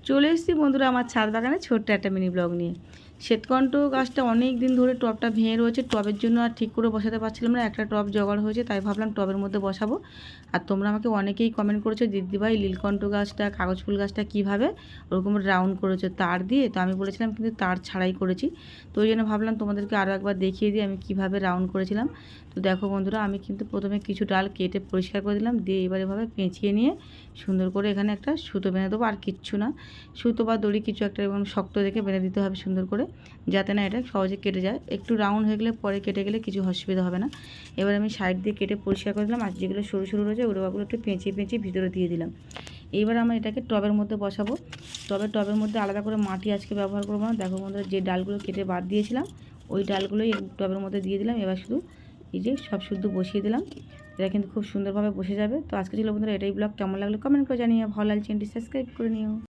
চলে এসেছি বন্ধুরা আমার ছাদ বাগানে ছোট্ট একটা মিনি ব্লগ নিয়ে। শ্বেতকণ্ঠ গাছটা অনেক দিন ধরে টবটা ভেঙে রয়েছে, টবের জন্য আর ঠিক করে বসাতে পারছিলাম না। একটা টব জোগাড় হয়েছে, তাই ভাবলাম টবের মধ্যে বসাবো। আর তোমরা আমাকে অনেকেই কমেন্ট করেছো, দিদিভাই নীলকণ্ঠ গাছটা, কাগজ ফুল গাছটা কীভাবে ওরকম রাউন্ড করেছো তার দিয়ে। তো আমি বলেছিলাম কিন্তু তার ছাড়াই করেছি। তো ওই জন্য ভাবলাম তোমাদেরকে আরও একবার দেখিয়ে দিই আমি কীভাবে রাউন্ড করেছিলাম। তো দেখো বন্ধুরা, আমি কিন্তু প্রথমে কিছু ডাল কেটে পরিষ্কার করে দিলাম, দিয়ে এবার এভাবে পেঁচিয়ে নিয়ে সুন্দর করে এখানে একটা সুতো বেঁধে দেবো। আর কিচ্ছু না, সুতো বা দড়ি কিছু একটা এবং শক্ত দেখে বেঁধে দিতে হবে সুন্দর করে, যাতে না এটা সহজে কেটে যায়। একটু রাউন্ড হয়ে গেলে পরে কেটে গেলে কিছু অসুবিধা হবে না। এবার আমি সাইড দিয়ে কেটে পরিষ্কার করে দিলাম, আর যেগুলো সরু সরু রয়েছে ওগুলো একটু পেঁচিয়ে পেঁচিয়ে ভিতরে দিয়ে দিলাম। এইবার আমরা এটাকে টবের মধ্যে বসাবো। টবের মধ্যে আলাদা করে মাটি আজকে ব্যবহার করবো না। দেখো বন্ধুরা, যে ডালগুলো কেটে বাদ দিয়েছিলাম ওই ডালগুলোই টবের মধ্যে দিয়ে দিলাম। এবার শুধু এই যে সব শুদ্ধ বসিয়ে দিলাম, এটা কিন্তু খুব সুন্দরভাবে বসে যাবে। তো আজকে ছিল বন্ধুরা এটাই ব্লগ। কেমন লাগলো কমেন্ট করে জানিয়ে, ভালো লাগলে চ্যানেলটি সাবস্ক্রাইব করে নিও।